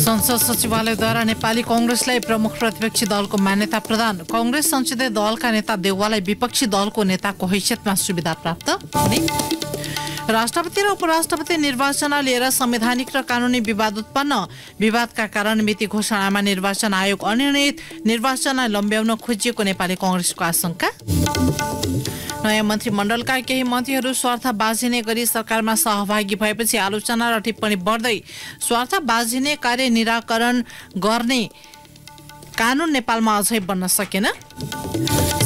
संसद सचिवालयद्वारा नेपाली कांग्रेसलाई प्रमुख प्रतिपक्षी दलको मान्यता प्रदान। कांग्रेस संसदीय दलका नेता देउवालाई विपक्षी दलको नेताको हैसियतमा सुविधा प्राप्त हुने। राष्ट्रपति र उपराष्ट्रपति निर्वाचनलाई लिएर संवैधानिक र कानूनी विवाद उत्पन्न। विवादका कारण मिति घोषणामा निर्वाचन आयोग अनिर्णित। निर्वाचनलाई लम्ब्याउन खोजिएको नेपाली कांग्रेसको आशंका। नयाँ मन्त्रीमण्डलका केही मन्त्रीहरू स्वार्थ बाझिने गरी सरकारमा सहभागी भएपछि आलोचना र टिप्पणी बढ्दै। स्वार्थ बाझिने कार्य निराकरण गर्ने कानून नेपालमा अझै बन्न सकेन।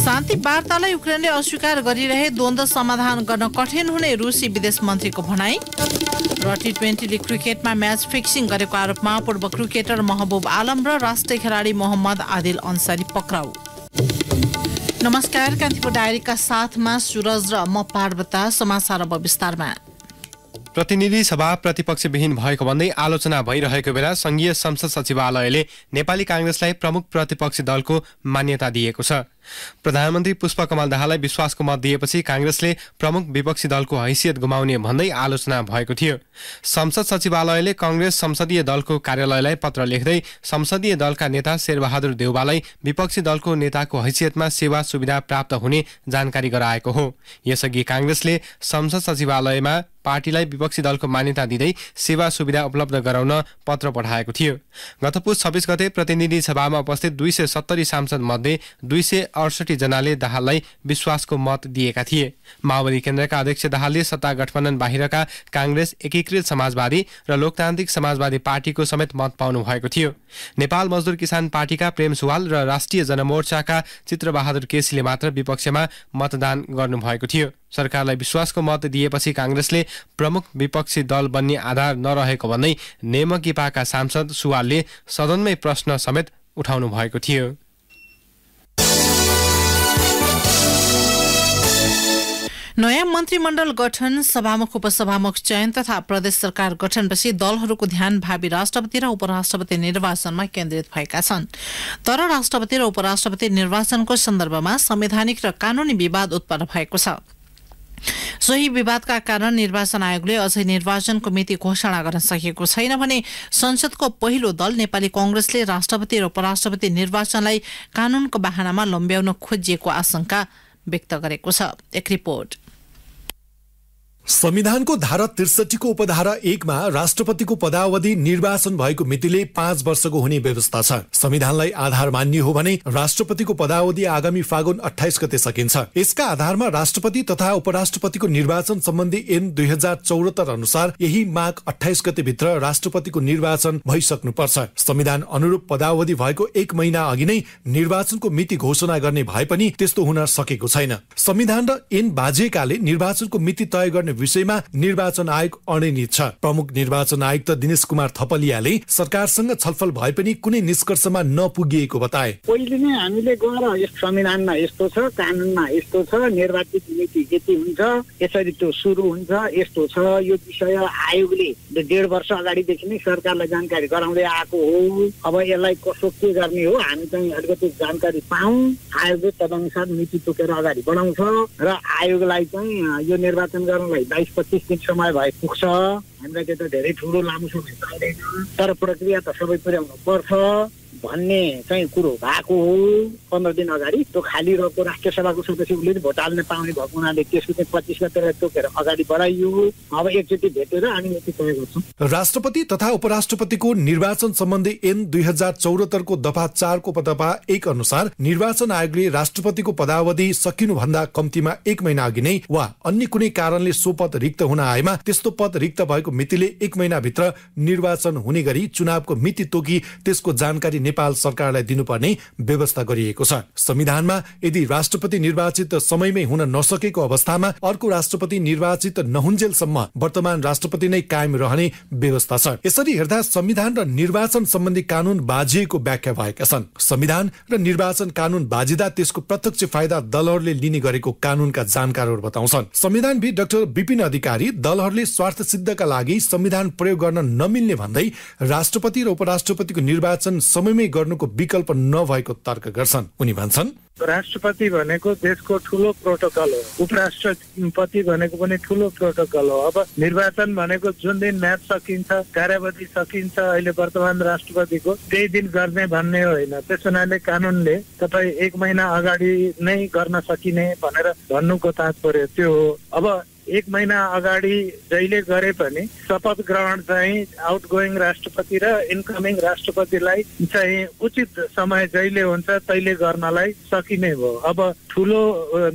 शान्ति वार्तालाई युक्रेनले अस्वीकार गरिरहे द्वन्द्व समाधान गर्न कठिन हुने रुसी विदेश मन्त्रीको भनाई। र T20 लीग क्रिकेटमा म्याच फिक्सिङ गरेको आरोपमा पूर्व क्रिकेटर महबुब आलम र राष्ट्रिय खेलाडी मोहम्मद आदिल अन्सारी पक्राउ। नमस्कार, कान्तिपुर डायरीका साथमा सुरज र म पार्वता। समाचार अब विस्तारमा। प्रतिनिधि सभा प्रतिपक्षविहीन भएको भन्दै आलोचना भइरहेको बेला संघीय संसद सचिवालयले नेपाली कांग्रेसलाई प्रमुख प्रतिपक्षी दलको मान्यता दिएको छ। प्रधानमन्त्री पुष्पकमल दाहाललाई विश्वासको मत दिएपछि कांग्रेसले प्रमुख विपक्षी दलको हैसियत गुमाउने भन्दै आलोचना भएको थियो। संसद सचिवालयले कांग्रेस संसदीय दलको कार्यालयलाई पत्र लेख्दै संसदीय दलका नेता शेरबहादुर देउवालाई विपक्षी दलको नेताको हैसियतमा सेवा सुविधा प्राप्त हुने जानकारी गराएको हो। यसअघि कांग्रेसले संसद सचिवालयमा पार्टीलाई विपक्षी दलको मान्यता दिँदै सेवा सुविधा उपलब्ध गराउन पत्र पठाएको थियो। गत पुस 26 गते प्रतिनिधि सभामा उपस्थित 270 सांसद मध्ये 268 जनाले दाहाललाई विश्वासको मत दिएका थिए। माओवादी केन्द्रका अध्यक्ष दाहालले सत्ता गठबन्धन बाहिरका कांग्रेस, एकीकृत समाजवादी र लोकतान्त्रिक समाजवादी पार्टीको समेत मत पाउनु भएको थियो। नेपाल मजदुर किसान पार्टीका प्रेम सुवाल र राष्ट्रिय जनमोर्चाका चित्रबहादुर केसीले मात्र विपक्षमा मतदान गर्नुभएको थियो। सरकारलाई विश्वासको मत दिएपछि कांग्रेसले प्रमुख विपक्षी दल बन्ने आधार नरहेको भन्दै नेमकीपाका सांसद सुवालले सदनमै प्रश्न समेत उठाउनु भएको थियो। नयाँ मन्त्रीमण्डल गठन, सभामुख उपसभामुख चयन तथा प्रदेश सरकार गठनपछि दलहरूको ध्यान भावी राष्ट्रपति र उपराष्ट्रपति निर्वाचनमा केन्द्रित भएका छन्। तर राष्ट्रपति र उपराष्ट्रपति निर्वाचनको सन्दर्भमा संवैधानिक र कानूनी विवाद उत्पन्न भएको छ। सोही विवादका कारण निर्वाचन आयोगले अझै निर्वाचनको मिति घोषणा गर्न सकेको छैन भने संसदको पहिलो दल नेपाली कांग्रेसले राष्ट्रपति र उपराष्ट्रपति निर्वाचनलाई कानूनको बहानामा लम्ब्याउन खोजिएको आशंका व्यक्त गरेको छ। एक रिपोर्ट। संविधानको धारा 63 को उपधारा 1 मा राष्ट्रपतिको पदावधि निर्वाचन भएको मितिले 5 वर्षको हुने व्यवस्था छ। संविधानलाई आधार मान्ने हो भने राष्ट्रपतिको पदावधि आगामी फागुन 28 गते सकिन्छ। यसका आधारमा राष्ट्रपति तथा उपराष्ट्रपतिको निर्वाचन सम्बन्धी ऐन 2074 अनुसार यही माघ 28 गते भित्र राष्ट्रपतिको निर्वाचन भइसक्नु पर्छ। संविधान अनुरूप पदावधि भएको 1 महिना अघि नै निर्वाचनको मिति घोषणा गर्ने भए पनि त्यस्तो हुन सकेको छैन। संविधान र ऐन बाजिएकाले निर्वाचनको मिति तय गर्ने विषयमा निर्वाचन आयोग अनिर्णित छ। प्रमुख निर्वाचन आयुक्त दिनेश कुमार थपलियाले सरकारसँग छलफल भए पनि कुनै निष्कर्षमा नपुगिएको बताए। पहिले नै हामीले गएर यस संविधानमा यस्तो छ, कानूनमा यस्तो छ, निर्वाचित मिति यति हुन्छ, यसरी त्यो सुरु हुन्छ, यस्तो छ, यो विषय आयोगले 1.5 वर्ष अगाडिदेखि नै सरकारलाई जानकारी गराउँदै आएको हो। अब यसलाई कसो के गर्ने हो हामी चाहिँ अलिकति जानकारी पाऊँ। आयोगले तदनुसार मिति तोकेर अगाडि बढाउँछ र आयोगलाई चाहिँ यो निर्वाचन गर्नलाई 22-25 दिन समय भए पुग्छ। हामीलाई त्यो त धेरै ठुलो लामो समय चाहिँदैन, तर प्रक्रिया त सबै पुर्याउनु पर्छ भन्ने चाहिँ कुरो भएको हो। 15 दिन अगाडि त्यो खाली रहेको राष्ट्रिय सभाको सदस्य उसले भोट हाल्न पाउने भएको हुनाले त्यसको चाहिँ 25 गतेलाई तोकेर अगाडि बढाइयो। अब एकचोटि भेटेर हामी मिति तय गर्छौँ। राष्ट्रपति तथा उपराष्ट्रपतिको निर्वाचन सम्बन्धी ऐन 2074 को दफा 4 को दफा 1 अनुसार निर्वाचन आयोगले राष्ट्रपतिको पदावधि सकिनुभन्दा कम्तीमा 1 महिना अघि नै वा अन्य कुनै कारणले सो पद रिक्त हुन आएमा त्यस्तो पद रिक्त भएको मितिले 1 महिनाभित्र निर्वाचन हुने गरी चुनावको मिति तोकी त्यसको जानकारी नेपाल सरकारलाई दिनुपर्ने व्यवस्था गरिएको छ। संविधानमा यदि राष्ट्रपति निर्वाचित समयमै हुन नसकेको अवस्थामा अर्को राष्ट्रपति निर्वाचित नहुन्जेलसम्म वर्तमान राष्ट्रपति नै कायम रहने व्यवस्था छ। यसरी हेर्दा संविधान र निर्वाचन सम्बन्धी कानून बाजिएको व्याख्या भएका छन्। संविधान र निर्वाचन कानून बाजिदा त्यसको प्रत्यक्ष फाइदा दलहरूले लिने गरेको कानूनका जानकारहरू बताउँछन्। संविधानविद डाक्टर विपिन अधिकारी दलहरूले स्वार्थ सिद्धका लागि संविधान प्रयोग गर्न नमिल्ने भन्दै राष्ट्रपति र उपराष्ट्रपतिको निर्वाचन समयमै विनिमय गर्नुको विकल्प नभएको तर्क गर्छन्। उनी भन्छन्, राष्ट्रपति भनेको देशको ठुलो प्रोटोकल हो, उपराष्ट्रपति भनेको पनि ठुलो प्रोटोकल हो। अब निर्वाचन भनेको जुन दिन म्याद सकिन्छ, कार्यावधि सकिन्छ अहिले वर्तमान राष्ट्रपतिको, त्यही दिन गर्ने भन्ने होइन। त्यस हुनाले कानुनले तपाईँ 1 महिना अगाडि नै गर्न सकिने भनेर भन्नुको तात्पर्य त्यो हो। अब 1 महिना अगाडि जहिले गरे पनि शपथ ग्रहण चाहिँ आउटगोइङ राष्ट्रपति र इन्कमिङ राष्ट्रपतिलाई चाहिँ उचित समय जहिले हुन्छ तहिले गर्नलाई सकिने भयो। अब ठुलो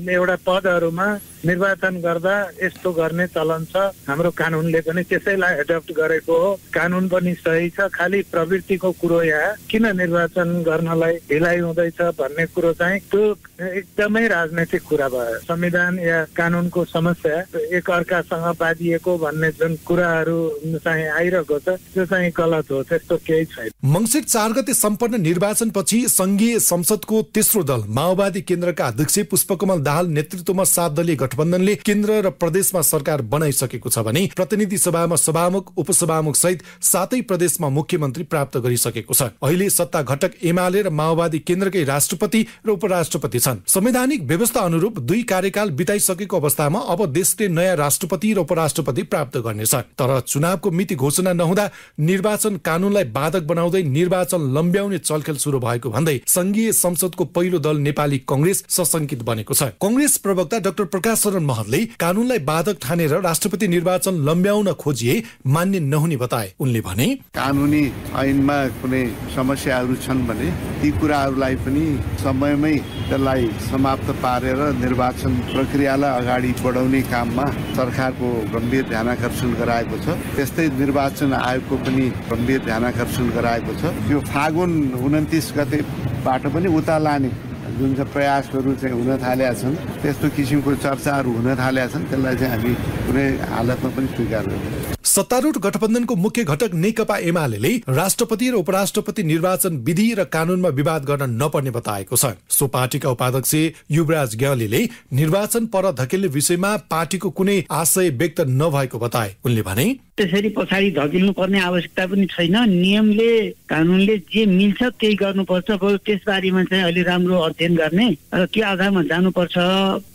एउटा पदहरूमा निर्वाचन गर्दा यस्तो गर्ने चलन छ, हाम्रो कानुनले पनि त्यसैलाई एडप्ट गरेको हो। कानुन पनि सही छ, खालि प्रवृत्तिको कुरो यहाँ किन निर्वाचन गर्नलाई ढिलाइ हुँदैछ भन्ने कुरो चाहिँ त्यो एकदमै राजनैतिक कुरा भयो। संविधान या कानुनको समस्या एक अर्कासँग बाँधिएको भन्ने जुन कुराहरू चाहिँ आइरहेको छ त्यो चाहिँ गलत हो, त्यस्तो केही छैन। मङ्सिर 4 गते सम्पन्न निर्वाचनपछि संघीय संसदको तेस्रो दल माओवादी केन्द्रका अध्यक्ष पुष्पकमल दाहाल नेतृत्वमा 7 दलीय गठबन्धनले केन्द्र र प्रदेशमा सरकार बनाइसकेको छ भने प्रतिनिधि सभामा सभामुख, उपसभामुख सहित 7 प्रदेशमा मुख्यमन्त्री प्राप्त गरिसकेको छ। अहिले सत्ता घटक एमाले र माओवादी केन्द्रकै राष्ट्रपति र उपराष्ट्रपति छन्। संवैधानिक व्यवस्था अनुरूप 2 कार्यकाल बिताइसकेको अवस्थामा अब देशले नयाँ राष्ट्रपति र उपराष्ट्रपति प्राप्त गर्नेछ। तर चुनावको मिति घोषणा नहुँदा निर्वाचन कानूनलाई बाधक बनाउँदै निर्वाचन लम्ब्याउने चलखेल सुरु भएको भन्दै संघीय संसदको पहिलो दल नेपाली कांग्रेस सशंकित बनेको छ। कांग्रेस प्रवक्ता डाक्टर प्रकाश शरण महलले कानूनलाई बाधक ठानेर राष्ट्रपति निर्वाचन लम्ब्याउन खोजिए मान्य नहुने बताए। उनले भने, कानूनी ऐनमा कुनै समस्याहरू छन् भने ती कुराहरूलाई पनि समयमै त्यसलाई समाप्त पारेर निर्वाचन प्रक्रियालाई अगाडि बढाउने काममा सरकारको गम्भीर ध्यानाकर्षण गराएको छ। त्यस्तै निर्वाचन आयोगको पनि गम्भीर ध्यानाकर्षण गराएको छ। यो फागुन 29 गतेबाट पनि उता लाने जुन चाहिँ प्रयासहरू चाहिँ हुन थालेका छन्, त्यस्तो किसिमको चर्चाहरू हुन थालेका छन्, त्यसलाई चाहिँ हामी कुनै हालतमा पनि स्वीकार गर्दैनौँ। सत्तारूढ गठबन्धनको मुख्य घटक नेकपा एमाले राष्ट्रपति र उपराष्ट्रपति निर्वाचन विधि र कानूनमा विवाद गर्न नपर्ने बताएको छ। सो पार्टीका उपाध्यक्ष युवराज ग्यालीले निर्वाचन पर धकेल्ने विषयमा पार्टीको कुनै आशय व्यक्त नभएको बताए। उनले भने, त्यसरी पछाडि धकेल्नु पर्ने आवश्यकता पनि छैन। नियमले कानूनले जे मिल्छ त्यही गर्नुपर्छ। त्यसबारेमा चाहिँ अलि राम्रो अध्ययन गर्ने र त्यो आधारमा जानुपर्छ।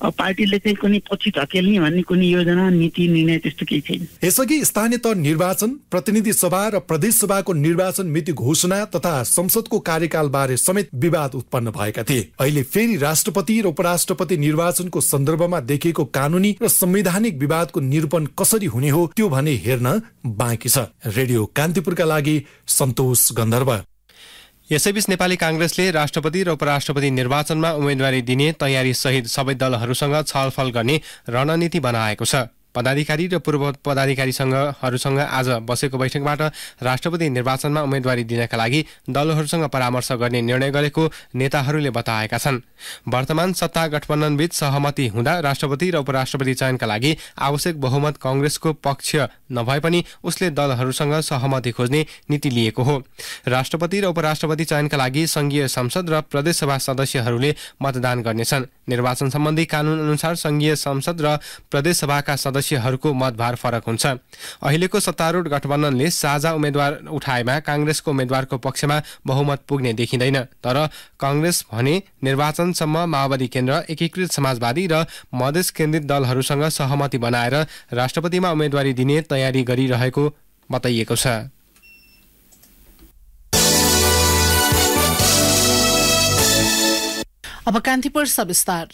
पार्टीले चाहिँ कुनै पछि धकेल्ने भन्ने कुनै योजना, नीति, निर्णय त्यस्तो केही छैन। यसअघि स्थानीय तह निर्वाचन, प्रतिनिधि सभा र प्रदेश सभाको निर्वाचन मिति घोषणा तथा संसदको कार्यकाल बारे समेत विवाद उत्पन्न भएका थिए। अहिले फेरि राष्ट्रपति र उपराष्ट्रपति निर्वाचनको सन्दर्भमा देखिएको कानूनी र संवैधानिक विवादको निरूपण कसरी हुने हो त्यो भने हेर्न बाँकी छ। रेडियो कान्तिपुरका लागि सन्तोष गन्धर्व। यसैबीच नेपाली कांग्रेसले राष्ट्रपति र उपराष्ट्रपति निर्वाचनमा उम्मेदवारी दिने तयारी सहित सबै दलहरूसँग छलफल गर्ने रणनीति बनाएको छ। पदाधिकारी र पूर्व पदाधिकारीहरूसँग आज बसेको बैठकबाट राष्ट्रपति निर्वाचनमा उम्मेदवारी दिनका लागि दलहरूसँग परामर्श गर्ने निर्णय गरेको नेताहरूले बताएका छन्। वर्तमान सत्ता गठबन्धनबीच सहमति हुँदा राष्ट्रपति र उपराष्ट्रपति चयनका लागि आवश्यक बहुमत कांग्रेसको पक्ष नभए पनि उसले दलहरूसँग सहमति खोज्ने नीति लिएको हो। राष्ट्रपति र उपराष्ट्रपति चयनका लागि संघीय संसद र प्रदेशसभा सदस्यहरूले मतदान गर्नेछन्। निर्वाचन सम्बन्धी कानून अनुसार संघीय संसद र प्रदेशसभाका सदस्यहरूको मतभार फरक हुन्छ। अहिलेको सत्तारूढ गठबन्धनले साझा उम्मेद्वार उठाएमा कांग्रेसको उम्मेद्वारको पक्षमा बहुमत पुग्ने देखिँदैन। तर कांग्रेस भने निर्वाचनसम्म माओवादी केन्द्र, एकीकृत समाजवादी र मधेस केन्द्रित दलहरूसँग सहमति बनाएर राष्ट्रपतिमा उम्मेदवारी दिने तयारी गरिरहेको बताइएको छ। अब कान्तिपुर सविस्तार।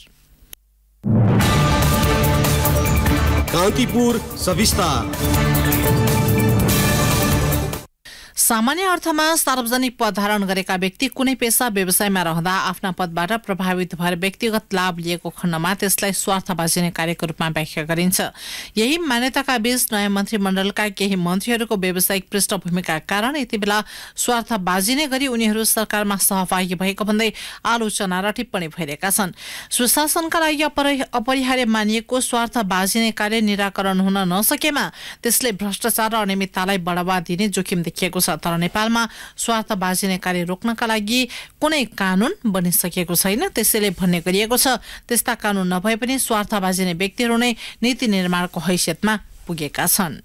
कान्तिपुर सविस्तार। सामान्य अर्थमा सार्वजनिक पद धारण गरेका व्यक्ति कुनै पेशा व्यवसायमा रहँदा आफ्ना पदबाट प्रभावित भएर व्यक्तिगत लाभ लिएको खण्डमा त्यसलाई स्वार्थ बाँचिने कार्यको रूपमा व्याख्या गरिन्छ। यही मान्यताका बीच नयाँ मन्त्रीमण्डलका केही मन्त्रीहरूको व्यावसायिक पृष्ठभूमिका कारण यति बेला स्वार्थ बाँचिने गरी उनीहरू सरकारमा सहभागी भएको भन्दै आलोचना र टिप्पणी भइरहेका छन्। सुशासनका लागि अपरिहार्य मानिएको स्वार्थ बाँचिने कार्य निराकरण हुन नसकेमा त्यसले भ्रष्टाचार र अनियमिततालाई बढावा दिने जोखिम देखिएको छ। तर नेपालमा स्वार्थ बाँचिने कार्य रोक्नका लागि कुनै कानून बनिसकेको छैन। त्यसैले भन्ने गरिएको छ त्यस्ता कानून नभए पनि स्वार्थ बाँचिने व्यक्तिहरू नै नीति निर्माणको हैसियतमा पुगेका छन्।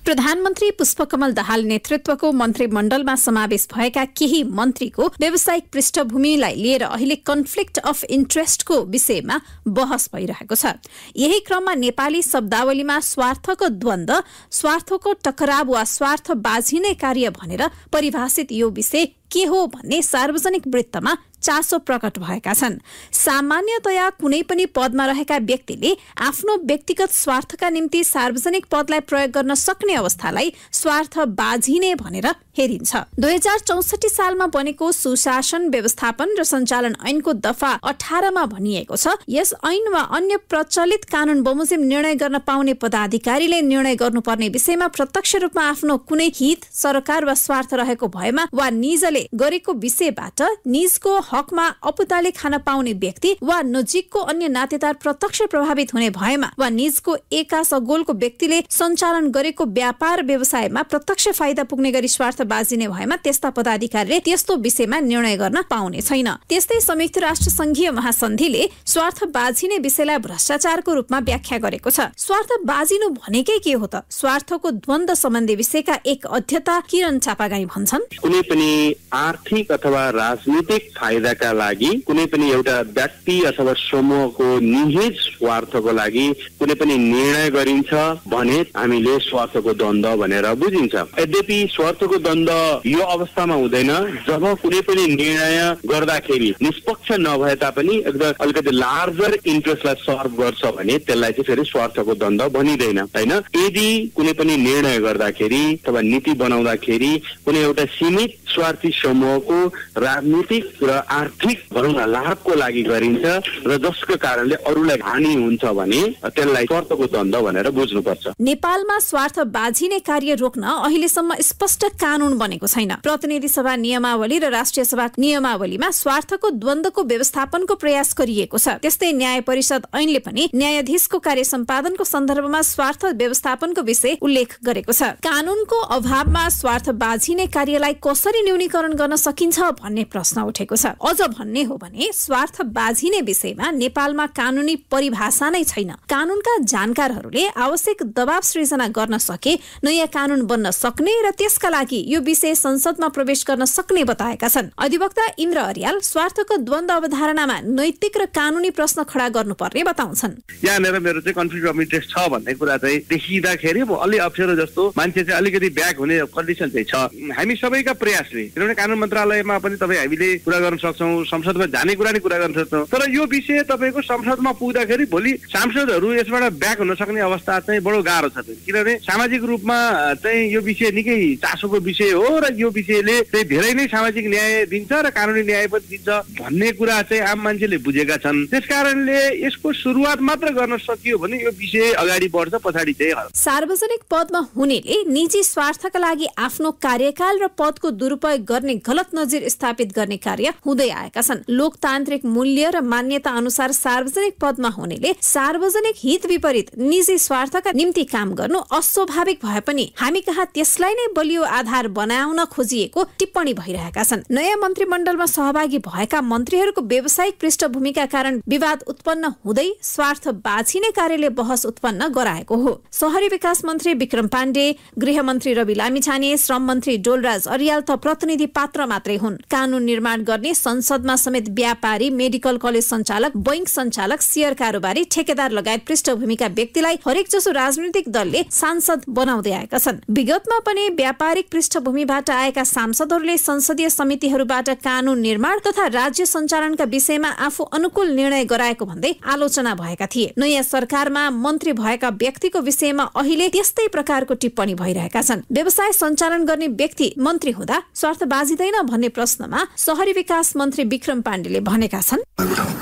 प्रधानमन्त्री पुष्पकमल दाहाल नेतृत्वको मन्त्रीमण्डलमा समावेश भएका केही मन्त्रीको व्यावसायिक पृष्ठभूमिलाई लिएर अहिले कन्फ्लिक्ट अफ इन्ट्रेस्टको विषयमा बहस भइरहेको छ। यही क्रममा नेपाली शब्दावलीमा स्वार्थको द्वन्द्व, स्वार्थको टकराव वा स्वार्थ बाझिने कार्य भनेर परिभाषित यो विषय के हो भन्ने सार्वजनिक वृत्तमा चासो प्रकट भएका छन्। सामान्यतया कुनै पनि पदमा रहेका व्यक्तिले आफ्नो व्यक्तिगत स्वार्थका निम्ति सार्वजनिक पदलाई प्रयोग गर्न सक्ने अवस्थालाई स्वार्थ बाझिने भनेर हेरिन्छ। 2064 सालमा बनेको सुशासन व्यवस्थापन र सञ्चालन ऐनको दफा 18 मा भनिएको छ, यस ऐन वा अन्य प्रचलित कानून बमोजिम निर्णय गर्न पाउने पदाधिकारीले निर्णय गर्नुपर्ने विषयमा प्रत्यक्ष रूपमा आफ्नो कुनै हित, सरकार वा स्वार्थ रहेको भएमा वा निजले गरेको विषयबाट निजको हकमा अपुताले खान पाउने व्यक्ति वा नजिकको अन्य नातेदार प्रत्यक्ष प्रभावित हुने भएमा वा निजको एका सगोलको व्यक्तिले सञ्चालन गरेको व्यापार व्यवसायमा प्रत्यक्ष फाइदा पुग्ने गरी स्वार्थ बाजिने भएमा त्यस्ता पदाधिकारीले त्यस्तो विषयमा निर्णय गर्न पाउने छैन। त्यस्तै संयुक्त राष्ट्र संघीय महासन्धिले स्वार्थ बाजिने विषयलाई भ्रष्टाचारको रूपमा व्याख्या गरेको छ। स्वार्थ बाजिनु भनेकै के हो त? स्वार्थको द्वन्द्व सम्बन्धी विषयका एक अध्येता किरण चापागाई भन्छन्, कुनै पनि आर्थिक अथवा राजनीतिक फाइदाका लागि कुनै पनि एउटा व्यक्ति अथवा समूहको निहित स्वार्थको लागि कुनै पनि निर्णय गरिन्छ भने हामीले स्वार्थको द्वन्द्व भनेर बुझिन्छ। यद्यपि स्वार्थको द्वन्द्व यो अवस्थामा हुँदैन जब कुनै पनि निर्णय गर्दाखेरि निष्पक्ष नभए तापनि एकदम अलिकति लार्जर इन्ट्रेस्टलाई सर्भ गर्छ भने त्यसलाई चाहिँ फेरि स्वार्थको द्वन्द्व भनिँदैन, हैन। यदि कुनै पनि निर्णय गर्दाखेरि अथवा नीति बनाउँदाखेरि कुनै एउटा सीमित स्वार्थी समूहको राजनीतिक र आर्थिक भनौँ न लाभको लागि गरिन्छ र जसको कारणले अरूलाई हानि हुन्छ भने त्यसलाई स्वार्थको द्वन्द्व भनेर बुझ्नुपर्छ। नेपालमा स्वार्थ बाझिने कार्य रोक्न अहिलेसम्म स्पष्ट कानून बनेको छैन। प्रतिनिधि सभा नियमावली र राष्ट्रिय सभा नियमावलीमा स्वार्थको द्वन्द्वको व्यवस्थापनको प्रयास गरिएको छ। त्यस्तै न्याय परिषद ऐनले पनि न्यायाधीशको कार्य सम्पादनको सन्दर्भमा स्वार्थ व्यवस्थापनको विषय उल्लेख गरेको छ। कानूनको अभावमा स्वार्थ बाझिने कार्यलाई कसरी न्यूनीकरण गर्न सकिन्छ भन्ने प्रश्न उठेको छ। अझ भन्ने हो भने स्वार्थ बाझिने विषयमा नेपालमा कानूनी परिभाषा नै छैन। कानूनका जानकारहरूले आवश्यक दबाव सृजना गर्न सके नयाँ कानून बन्न सक्ने र त्यसका लागि यो विषय संसदमा प्रवेश गर्न सक्ने बताएका छन्। अधिवक्ता इन्द्र अर्याल स्वार्थको द्वन्द्व अवधारणामा नैतिक र कानूनी प्रश्न खडा गर्नुपर्ने बताउँछन्। यहाँनिर मेरो चाहिँ कन्फ्लिक्ट अफ इन्ट्रेस्ट छ भन्ने कुरा चाहिँ देखिँदाखेरि अलि अप्ठ्यारो जस्तो मान्छे चाहिँ अलिकति ब्याक हुने कन्डिसन चाहिँ छ। हामी सबैका प्रयासले, किनभने कानून मन्त्रालयमा पनि तपाईँ हामीले कुरा गर्न सक्छौँ, संसदमा जाने कुरा नै कुरा गर्न सक्छौँ, तर यो विषय तपाईँको संसदमा पुग्दाखेरि भोलि सांसदहरू यसबाट ब्याक हुन सक्ने अवस्था चाहिँ बडो गाह्रो छ। किनभने सामाजिक रूपमा चाहिँ यो विषय निकै चासोको विषय हो र यो विषयले चाहिँ धेरै नै सामाजिक न्याय दिन्छ र कानुनी न्याय पनि दिन्छ भन्ने कुरा चाहिँ आम मान्छेले बुझेका छन्। त्यसकारणले यसको सुरुवात मात्र गर्न सकियो भने यो विषय अगाडि बढ्छ, पछाडि चाहिँ सार्वजनिक पदमा हुनेले निजी स्वार्थका लागि आफ्नो कार्यकाल र पदको दुरुपयोग गर्ने गलत नजिर स्थापित गर्ने कार्य हुँदै आएका छन्। लोकतान्त्रिक मूल्य र मान्यता अनुसार सार्वजनिक पदमा हुनेले सार्वजनिक हित विपरीत निजी स्वार्थका निम्ति काम गर्नु अस्वाभाविक भए पनि हामी कहाँ त्यसलाई नै बलियो आधार बनाउन खोजिएको टिप्पणी भइरहेका छन्। नयाँ मन्त्रीमण्डलमा सहभागी भएका मन्त्रीहरूको व्यावसायिक पृष्ठभूमिका कारण विवाद उत्पन्न हुँदै स्वार्थ बाझिने कार्यले बहस उत्पन्न गराएको हो। शहरी विकास मन्त्री विक्रम पाण्डे, गृहमन्त्री रवि लामिछाने, श्रम मन्त्री डोलराज अर्याल त प्रतिनिधि पात्र मात्रै हुन्। कानून निर्माण गर्ने संसदमा समेत व्यापारी, मेडिकल कलेज सञ्चालक, बैंक सञ्चालक, शेयर कारोबारी, ठेकेदार लगायत पृष्ठभूमिका व्यक्तिलाई हरेक जसो राजनीतिक दलले सांसद बनाउँदै आएका छन्। विगतमा पनि व्यापारिक पृष्ठभूमिबाट आएका सांसदहरूले संसदीय समितिहरूबाट कानून निर्माण तथा राज्य सञ्चालनका विषयमा आफू अनुकूल निर्णय गराएको भन्दै आलोचना भएका थिए। नयाँ सरकारमा मन्त्री भएका व्यक्तिको विषयमा अहिले त्यस्तै प्रकारको टिप्पणी भइरहेका छन्। व्यवसाय सञ्चालन गर्ने व्यक्ति मन्त्री हुँदा स्वार्थ बाजिँदैन भन्ने प्रश्नमा शहरी विकास मन्त्री विक्रम पाण्डेले भनेका छन्,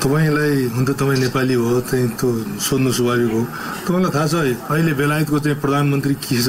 तपाईलाई हुन त तपाईँ नेपाली हो, चाहिँ त्यो सोध्नु स्वाभाविक हो। तपाईँलाई थाहा छ अहिले बेलायतको चाहिँ प्रधानमन्त्री के छ?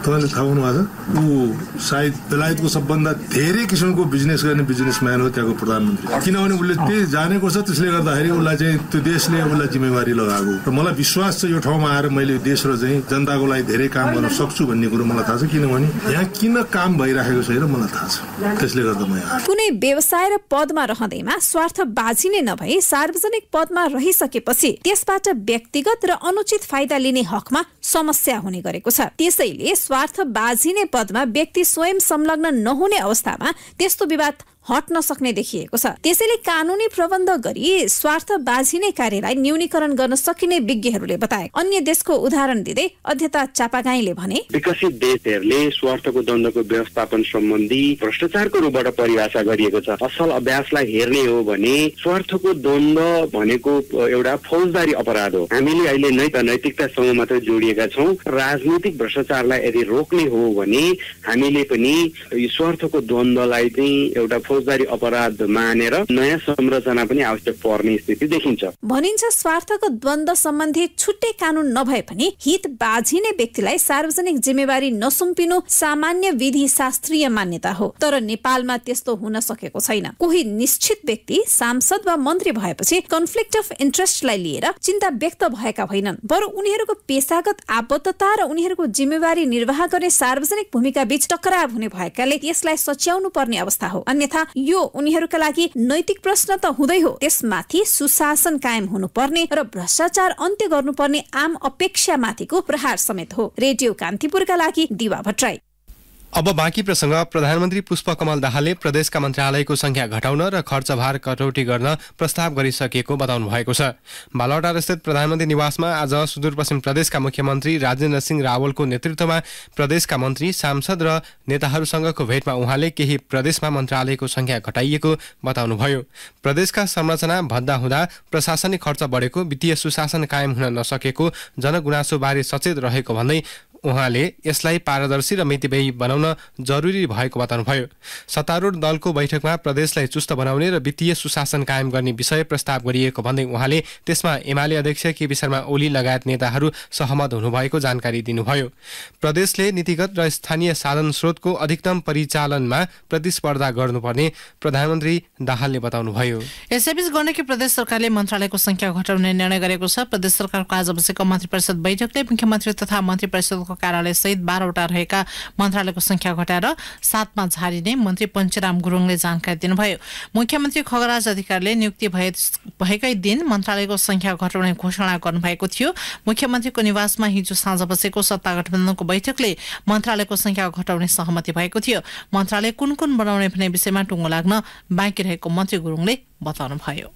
तपाईँले थाहा हुनु भएको छ? ऊ सायद बेलायतको सबभन्दा धेरै किसिमको बिजनेस गर्ने बिजनेसम्यान हो त्यहाँको प्रधानमन्त्री। किनभने उसले त्यही जानेको छ, त्यसले गर्दाखेरि उसलाई चाहिँ त्यो देशले उसलाई जिम्मेवारी लगाएको। र मलाई विश्वास छ यो ठाउँमा आएर मैले देश र चाहिँ जनताको लागि धेरै काम गर्न सक्छु भन्ने कुरो मलाई थाहा छ। किनभने यहाँ किन काम भइराखेको छ र मलाई थाहा थाहा छ। त्यसले गर्दा म यहाँ कुनै व्यवसाय र पदमा रहँदैमा स्वार्थबाजी नै नभई सार्वजनिक पदमा रहिसकेपछि त्यसबाट व्यक्तिगत र अनुचित फाइदा लिने हकमा समस्या हुने गरेको छ। त्यसैले स्वार्थबाजी नै पदमा व्यक्ति स्वयं संलग्न नहुने अवस्थामा त्यस्तो विवाद हट्न सक्ने देखिएको छ। त्यसैले कानुनी प्रबन्ध गरी स्वार्थबाजी नै कार्यलाई न्यूनीकरण गर्न सकिने विज्ञहरूले बताए। अन्य देशको उदाहरण दिँदै अध्येता चापागाईले भने, विकसित देशहरूले स्वार्थको द्वन्द्वको व्यवस्थापन सम्बन्धी भ्रष्टाचारको रूपबाट परिभाषा गरिएको छ। असल अभ्यासलाई हेर्ने हो भने स्वार्थको द्वन्द्व भनेको एउटा फौजदारी अपराध हो। हामीले अहिले नैतिकतासँग मात्रै जोडिएका छौँ। राजनीतिक भ्रष्टाचारलाई यदि रोक्ने हो भने हामीले पनि स्वार्थको द्वन्द्वलाई चाहिँ एउटा फौजदारी अपराध मानेर नयाँ संरचना पनि आवश्यक पर्ने स्थिति देखिन्छ। भनिन्छ स्वार्थको द्वन्द्व सम्बन्धी छुट्टै कानून नभए पनि हितबाजी नै व्यक्तिलाई सार्वजनिक जिम्मेवारी नसुम्पिनु सामान्य विधि शास्त्रीय मान्यता हो। तर नेपालमा त्यस्तो हुन सकेको छैन। कोही निश्चित व्यक्ति सांसद वा मन्त्री भएपछि कन्फ्लिक्ट अफ इन्ट्रेस्टलाई लिएर चिन्ता व्यक्त भएका होइनन्, बरु उनीहरूको पेशागत आबद्धता र उनीहरूको जिम्मेवारी निर्वाह गर्ने सार्वजनिक भूमिका बीच टकराव हुने भएकाले यसलाई सच्याउनु पर्ने अवस्था हो। अन्यथा यो उनीहरूका लागि नैतिक प्रश्न त हुँदै हो, त्यसमाथि सुशासन कायम हुनुपर्ने र भ्रष्टाचार अन्त्य गर्नुपर्ने आम अपेक्षा माथिको प्रहार समेत हो। रेडियो कान्तिपुरका लागि दिवा भट्टराई। अब बाँकी प्रसंग। प्रधानमन्त्री पुष्पकमल दाहालले प्रदेशका मन्त्रालयको संख्या घटाउन र खर्चभार कटौती गर्न प्रस्ताव गरिसकेको बताउनु भएको छ। बालवाटार स्थित प्रधानमन्त्री निवासमा आज सुदूरपश्चिम प्रदेशका मुख्यमन्त्री राजेन्द्र सिंह रावलको नेतृत्वमा प्रदेशका मन्त्री, सांसद र नेताहरूसँगको भेटमा उहाँले केही प्रदेशमा मन्त्रालयको संख्या घटाइएको बताउनुभयो। प्रदेशका संरचना भद्दा हुँदा प्रशासनिक खर्च बढेको, वित्तीय सुशासन कायम हुन नसकेको जनगुनासोबारे सचेत रहेको भन्दै उहाँले यसलाई पारदर्शी र मितिव्ययी बनाउन जरुरी भएको बताउनुभयो। सत्तारूढ दलको बैठकमा प्रदेशलाई चुस्त बनाउने र वित्तीय सुशासन कायम गर्ने विषय प्रस्ताव गरिएको भन्दै उहाँले त्यसमा एमाले अध्यक्ष केपी शर्मा ओली लगायत नेताहरू सहमत हुनुभएको जानकारी दिनुभयो। प्रदेशले नीतिगत र स्थानीय साधन स्रोतको अधिकतम परिचालनमा प्रतिस्पर्धा गर्नुपर्ने प्रधानमन्त्री दाहालले बताउनुभयो। यसैबीच गण्डकी प्रदेश सरकारले मन्त्रालयको संख्या घटाउने निर्णय गरेको छ। प्रदेश सरकारको आज बसेको मन्त्री परिषद बैठकले मुख्यमन्त्री तथा मन्त्री परिषदको कार्यालय सहित 12वटा रहेका मन्त्रालयको संख्या घटाएर 7मा झारिने मन्त्री पञ्चराम गुरुङले जानकारी दिनुभयो। मुख्यमन्त्री खगराज अधिकारीले नियुक्ति भएकै दिन मन्त्रालयको संख्या घटाउने घोषणा गर्नुभएको थियो। मुख्यमन्त्रीको निवासमा हिजो साँझ बसेको सत्ता गठबन्धनको बैठकले मन्त्रालयको संख्या घटाउने सहमति भएको थियो। मन्त्रालय कुन कुन बनाउने भन्ने विषयमा टुङ्गो लाग्न बाँकी रहेको मन्त्री गुरुङले बताउनुभयो।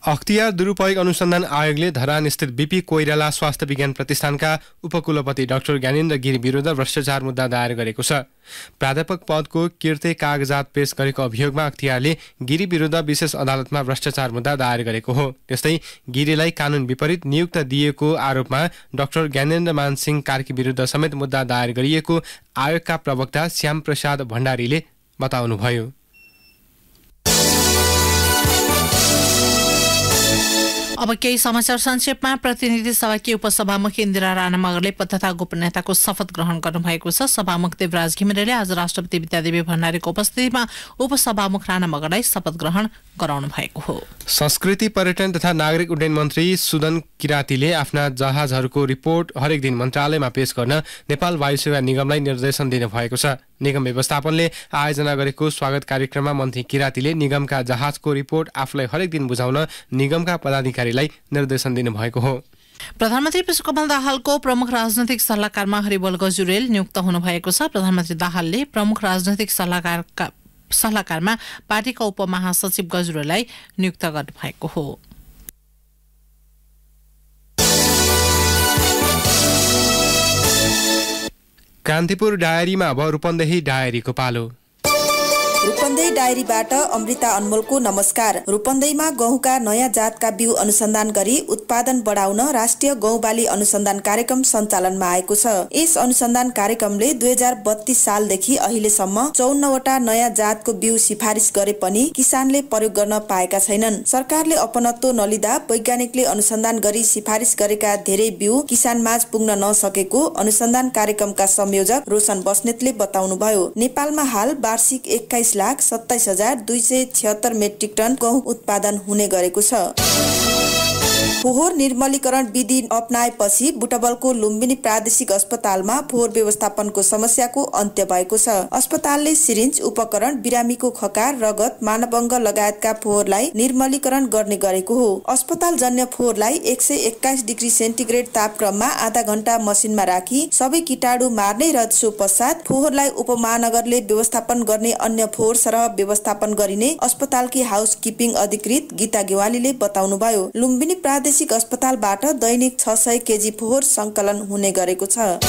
अख्तियार दुरुपयोग अनुसन्धान आयोगले धरान स्थित बीपी कोइराला स्वास्थ्य विज्ञान प्रतिष्ठानका उपकुलपति डाक्टर ज्ञानेन्द्र गिरी विरुद्ध भ्रष्टाचार मुद्दा दायर गरेको छ। प्राध्यापक पदको किर्ते कागजात पेश गरेको अभियोगमा अख्तियारले गिरी विरुद्ध विशेष अदालतमा भ्रष्टाचार मुद्दा दायर गरेको हो। त्यस्तै गिरीलाई कानून विपरीत नियुक्त दिएको आरोपमा डाक्टर ज्ञानेन्द्र मानसिंह कार्की विरुद्ध समेत मुद्दा दायर गरिएको आयोगका प्रवक्ता श्याम प्रसाद भण्डारीले बताउनुभयो। अब केही समाचार संक्षेपमा। प्रतिनिधि सभाकी उपसभामुखी इन्दिरा राणा मगरले पद तथा गोपनीयताको शपथ ग्रहण गर्नुभएको छ। सभामुख देवराज घिमिरेले आज राष्ट्रपति विद्यादेवी भण्डारीको उपस्थितिमा उपसभामुख राणा मगरलाई शपथ ग्रहण गराउनु भएको हो। संस्कृति पर्यटन तथा नागरिक उड्डयन मन्त्री सुदन किरातीले आफ्ना जहाजहरूको रिपोर्ट हरेक दिन मन्त्रालयमा पेश गर्न नेपाल वायुसेवा निगमलाई निर्देशन दिनुभएको छ। निगम व्यवस्थापनले आयोजना गरेको स्वागत कार्यक्रममा मन्त्री किरातीले निगमका जहाजको रिपोर्ट आफूलाई हरेक दिन बुझाउन निगमका पदाधिकारीलाई निर्देशन दिनुभएको हो। प्रधानमन्त्री पुष्पकमल दाहालको प्रमुख राजनैतिक सल्लाहकारमा हरिबोल गजुरेल नियुक्त हुनुभएको छ। प्रधानमन्त्री दाहालले प्रमुख राजनैतिक सल्लाहकारमा पार्टीका उपमहासचिव गजुरेललाई नियुक्त गर्नुभएको हो। कान्तिपुर डायरीमा अब रूपन्देही डायरीको पालो। रूपन्देही डायरीबाट अमृता अनमोलको नमस्कार। रूपन्देहीमा गहुँका नयाँ जातका बिउ अनुसन्धान गरी उत्पादन बढाउन राष्ट्रिय गहुँबाली अनुसन्धान कार्यक्रम सञ्चालनमा आएको छ। यस अनुसन्धान कार्यक्रमले 2032 सालदेखि अहिलेसम्म 54वटा नयाँ जातको बिउ सिफारिस गरे पनि किसानले प्रयोग गर्न पाएका छैनन्। सरकारले अपनत्व नलिँदा वैज्ञानिकले अनुसन्धान गरी सिफारिस गरेका धेरै बिउ किसानमाझ पुग्न नसकेको अनुसन्धान कार्यक्रमका संयोजक रोशन बस्नेतले बताउनुभयो। नेपालमा हाल वार्षिक 21,27,276 मेट्रिक टन गहुँ उत्पादन हुने गरेको छ। फोहोर निर्मलीकरण विधि अपनाएपछि बुटवलको लुम्बिनी प्रादेशिक अस्पतालमा फोहोर व्यवस्थापनको समस्याको अन्त्य भएको छ। अस्पतालले सिरिन्ज, उपकरण, बिरामीको खकार, रगत, मानवअङ्ग लगायतका फोहोरलाई निर्मलीकरण गर्ने गरेको हो। अस्पताल जन्य फोहोरलाई 121 डिग्री सेन्टिग्रेड तापक्रममा आधा घण्टा मसिनमा राखी सबै कीटाणु मार्ने र सो पश्चात फोहोरलाई उपमहानगरले व्यवस्थापन गर्ने अन्य फोहोर सरह व्यवस्थापन गरिने अस्पतालकी हाउसकिपिङ अधिकृत गीता गेवालीले बताउनुभयो। लुम्बिनी प्रादेशिक अस्पतालबाट दैनिक 600 केजी फोहोर संकलन हुने गरेको छ।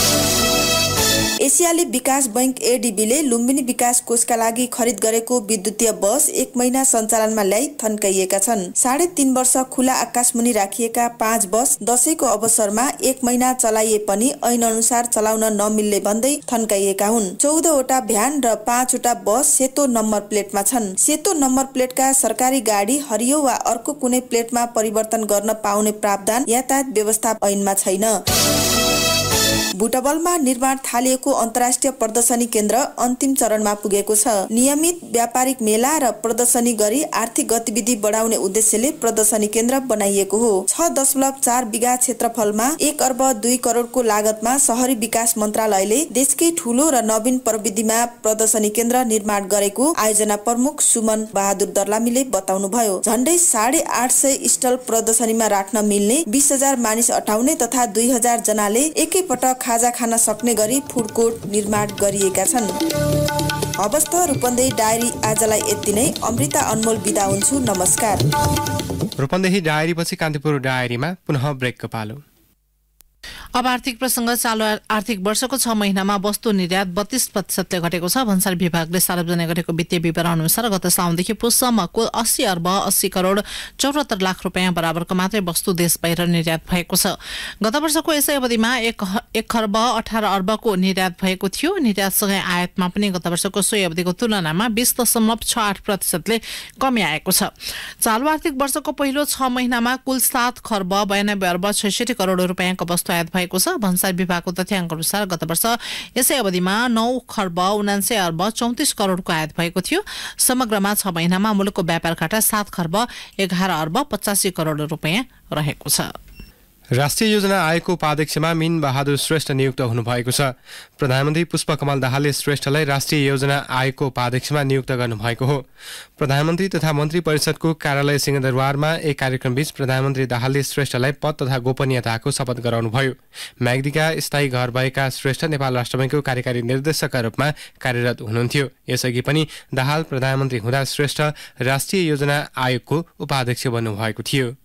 एसियाली विकास बैंक एडीबीले लुम्बिनी विकास कोषका लागि खरिद गरेको विद्युतीय बस 1 महिना सञ्चालनमा ल्याई थन्काइएका छन्। 3.5 वर्ष खुला आकाशमुनि राखिएका 5 बस दशैंको अवसरमा 1 महिना चलाइए पनि ऐन अनुसार चलाउन नमिल्ने भन्दै थन्काइएका हुन्। 14 वटा भ्यान र 5 वटा बस सेतो नम्बर प्लेटमा छन्। सेतो नम्बर प्लेटका सरकारी गाडी हरियो वा अर्को कुनै प्लेटमा परिवर्तन गर्न पाउने प्रावधान यातायात व्यवस्था ऐनमा छैन। बुटवलमा निर्माण थालिएको अन्तर्राष्ट्रिय प्रदर्शनी केन्द्र अन्तिम चरणमा पुगेको छ। नियमित व्यापारिक मेला र प्रदर्शनी गरी आर्थिक गतिविधि बढाउने उद्देश्यले प्रदर्शनी केन्द्र बनाइएको हो। 6.4 बिघा क्षेत्रफलमा 1 अर्ब 2 करोडको लागतमा शहरी विकास मन्त्रालयले देशकै ठूलो र नवीन प्रविधिमा प्रदर्शनी केन्द्र निर्माण गरेको आयोजना प्रमुख सुमन बहादुर दर्लामीले बताउनुभयो। झण्डै 850 स्टल प्रदर्शनीमा राख्न मिल्ने 20,000 मानिस अटाउने तथा 2,000 जनाले एकैपटक खाजा खान सक्ने गरी फुड कोर्ट निर्माण गरिएका छन्। अवस्थ रूपन्देही डायरी आजलाई यति नै। अमृता अनमोल बिदा हुन्छु। नमस्कार। रूपन्देही डायरीपछि कान्तिपुर डायरीमा पुनः ब्रेकको पालो। अब आर्थिक प्रसंग। चालू आर्थिक वर्षको 6 महिनामा वस्तु निर्यात 32% घटेको छ। भन्सार विभागले सार्वजनिक गरेको वित्तीय विवरण अनुसार गत साउनदेखि पुससम्म कुल 80 अर्ब 80 करोड 74 लाख रुपैयाँ बराबरको मात्रै वस्तु देश बाहिर निर्यात भएको छ। गत वर्षको यसै अवधिमा 1 खर्ब 18 अर्बको निर्यात भएको थियो। निर्यातसँगै आयातमा पनि गत वर्षको सोही अवधिको तुलनामा 20.68%ले कमी आएको छ। चालू आर्थिक वर्षको पहिलो 6 महिनामा कुल 7 खर्ब 92 अर्ब 66 करोड रुपैयाँको वस्तु आयात भएको छ। भन्सार विभागको तथ्याङ्क अनुसार गत वर्ष यसै अवधिमा 9 खर्ब 79 अर्ब 34 करोडको आयात भएको थियो। समग्रमा 6 महिनामा मुलुकको व्यापार घाटा 7 खर्ब 11 अर्ब 85 करोड रुपैयाँ रहेको छ। राष्ट्रिय योजना आयोगको उपाध्यक्षमा मीन बहादुर श्रेष्ठ नियुक्त हुनुभएको छ। प्रधानमन्त्री पुष्पकमल दाहालले श्रेष्ठलाई राष्ट्रिय योजना आयोगको उपाध्यक्षमा नियुक्त गर्नुभएको हो। प्रधानमन्त्री तथा मन्त्री परिषदको कार्यालय सिंहदरबारमा एक कार्यक्रमबीच प्रधानमन्त्री दाहालले श्रेष्ठलाई पद तथा गोपनीयताको शपथ गराउनुभयो। म्याग्दीका स्थायी घर भएका श्रेष्ठ नेपाल राष्ट्र बैंकको कार्यकारी निर्देशकका रूपमा कार्यरत हुनुहुन्थ्यो। यसअघि पनि दाहाल प्रधानमन्त्री हुँदा श्रेष्ठ राष्ट्रिय योजना आयोगको उपाध्यक्ष बन्नुभएको थियो।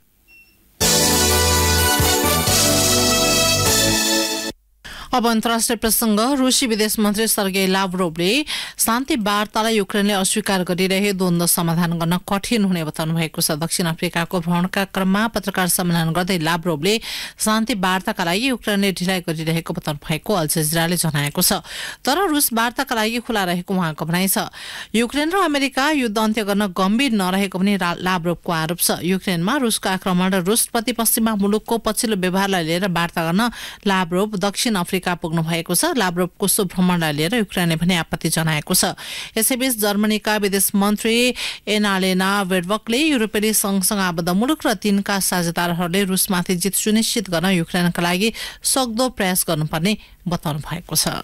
अब अन्तर्राष्ट्रिय प्रसंग। रूसी विदेश मन्त्री सर्गेई लाभ्रोभले शान्ति वार्तालाई युक्रेनले अस्वीकार गरिरहे द्वन्द्व समाधान गर्न कठिन हुने बताउनु भएको छ। दक्षिण अफ्रिकाको भ्रमणका क्रममा पत्रकार सम्मेलन गर्दै लाभ्रोभले शान्ति वार्ताका लागि युक्रेनले ढिलाइ गरिरहेको बताउनु भएको अल जजिराले जनाएको छ। तर रूस वार्ताका लागि खुला रहेको उहाँको भनाइ छ। युक्रेन र अमेरिका युद्ध अन्त्य गर्न गम्भीर नरहेको पनि लाभ्रोभको आरोप छ। युक्रेनमा रूसको आक्रमण र रूसप्रति पश्चिमा मुलुकको पछिल्लो व्यवहारलाई लिएर वार्ता गर्न लाभ्रोभ दक्षिण अफ्रिका पुग्नु भएको छ। लाभ्रोभको सो भ्रमणलाई लिएर युक्रेनले पनि आपत्ति जनाएको छ। यसैबीच जर्मनीका विदेश मन्त्री एनालेना भेडवकले युरोपेली संघसँग आबद्ध मुलुक र तिनका साझेदारहरूले रूसमाथि जित सुनिश्चित गर्न युक्रेनका लागि सक्दो प्रयास गर्नुपर्ने बताउनु भएको छ।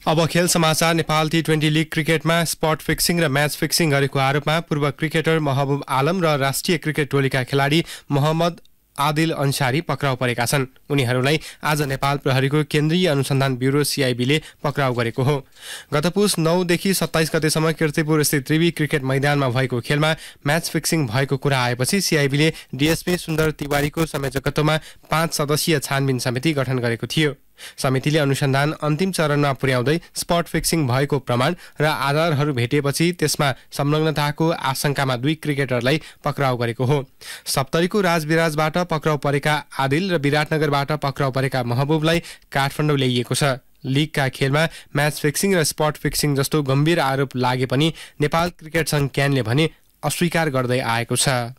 अब खेल समाचार। नेपाल T20 लीग क्रिकेटमा स्पट फिक्सिङ र म्याच फिक्सिङ गरेको आरोपमा पूर्व क्रिकेटर महबुब आलम र राष्ट्रिय क्रिकेट टोलीका खेलाडी मोहम्मद आदिल अन्सारी पक्राउ परेका छन्। उनीहरूलाई आज नेपाल प्रहरीको केन्द्रीय अनुसन्धान ब्युरो CIBले पक्राउ गरेको हो। गत पुस 9 देखि 27 गतेसम्म कीर्तिपुर स्थित त्रिवी क्रिकेट मैदानमा भएको खेलमा म्याच फिक्सिङ भएको कुरा आएपछि CIBले DSP सुन्दर तिवारीको संयोजकत्वमा 5 सदस्यीय छानबिन समिति गठन गरेको थियो। समितिले अनुसन्धान अन्तिम चरणमा पुर्याउँदै स्पट फिक्सिङ भएको प्रमाण र आधारहरू भेटिएपछि त्यसमा संलग्नताको आशंकामा 2 क्रिकेटरलाई पक्राउ गरेको हो। सप्तरीको राजविराजबाट पक्राउ परेका आदिल र विराटनगरबाट पक्राउ परेका महबुबलाई काठमाडौँ ल्याइएको छ। लीगका खेलमा म्याच फिक्सिङ र स्पट फिक्सिङ जस्तो गम्भीर आरोप लागे पनि नेपाल क्रिकेट संघ क्यानले भने अस्वीकार गर्दै आएको छ।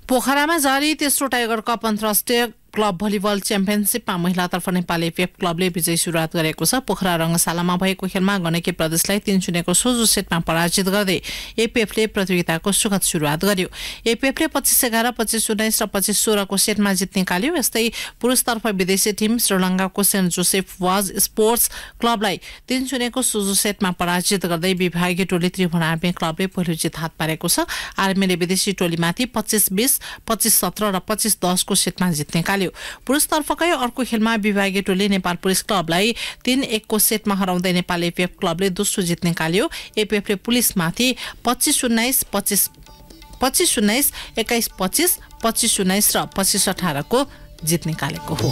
पोखरामा जारी तेस्रो टाइगर कप अन्तर्राष्ट्रिय क्लब भलिबल च्याम्पियनसिपमा महिलातर्फ नेपाली एपीएफ क्लबले विजयी सुरुवात गरेको छ। पोखरा रङ्गशालामा भएको खेलमा गण्डकी प्रदेशलाई 3-0 को सोझो सेटमा पराजित गर्दै एपीएफले प्रतियोगिताको सुखद सुरुवात गर्यो। एपीएफले 25-11, 25-19 र 25-16 को सेटमा जित निकाल्यो। यस्तै पुरुषतर्फ विदेशी टिम श्रीलङ्काको सेन्ट जोसेफ वाज स्पोर्ट्स क्लबलाई 3-0 को सोझो सेटमा पराजित गर्दै विभागीय टोली त्रिभुवन आर्मी क्लबले पहिलो जित हात पारेको छ। आर्मीले विदेशी टोलीमाथि 25-20, 25-17 र 25-10 को सेटमा जित निकाल्यो। पुरुषतर्फकै अर्को खेलमा विभागीय टोली नेपाल पुलिस क्लबलाई 3-1 को सेटमा हराउँदै नेपाल एपीएफ क्लबले दोस्रो जित निकाल्यो। एपीएफले पुलिसमाथि 25-19, 25-19, 21-25, 25-19 र 25-18 को जित निकालेको हो।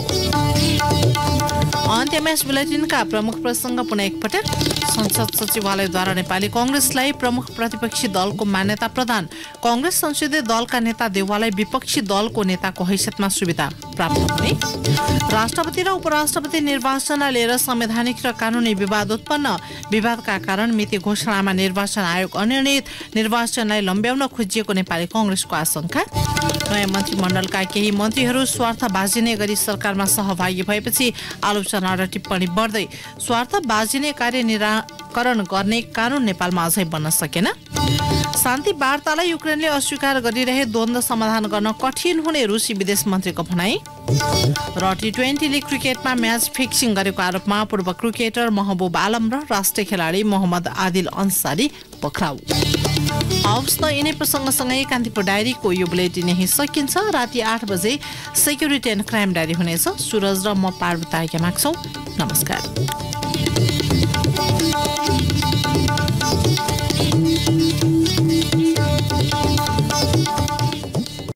अन्त्यमा यस बुलेटिनका प्रमुख प्रसंग पुनः एकपटक। संसद सचिवालयद्वारा नेपाली कांग्रेसलाई प्रमुख प्रतिपक्षी दलको मान्यता प्रदान। कांग्रेस संसदीय दलका नेता देउवालाई विपक्षी दलको नेताको हैसियतमा सुविधा प्राप्त हुने। राष्ट्रपति र उपराष्ट्रपति निर्वाचनलाई लिएर संवैधानिक र कानूनी विवाद उत्पन्न। विवादका कारण मिति घोषणामा निर्वाचन आयोग अनिर्णित। निर्वाचनलाई लम्ब्याउन खोजिएको नेपाली कांग्रेसको आशंका। नयाँ मन्त्रीमण्डलका केही मन्त्रीहरू स्वार्थबाजिने गरी सरकारमा सहभागी भएपछि आलोचना र टिप्पणी बढ्दै। स्वार्थबाजिने कार्य निराकरण गर्ने कानून नेपालमा अझै बन्न सकेन। शान्ति वार्तालाई युक्रेनले अस्वीकार गरिरहे द्वन्द्व समाधान गर्न कठिन हुने रुसी विदेश मन्त्रीको भनाई। र टी20 लीग क्रिकेटमा म्याच फिक्सिङ गरेको आरोपमा पूर्व क्रिकेटर महबुब आलम र राष्ट्रिय खेलाडी मोहम्मद आदिल अन्सारी पक्राउ। हवस् त यिनै प्रसङ्गसँगै कान्तिपुर डायरीको यो बुलेटिन यही सकिन्छ। राति 8 बजे सेक्युरिटी एन्ड क्राइम डायरी हुनेछ। सुरज र म पार्वता यामाक्छौँ। नमस्कार।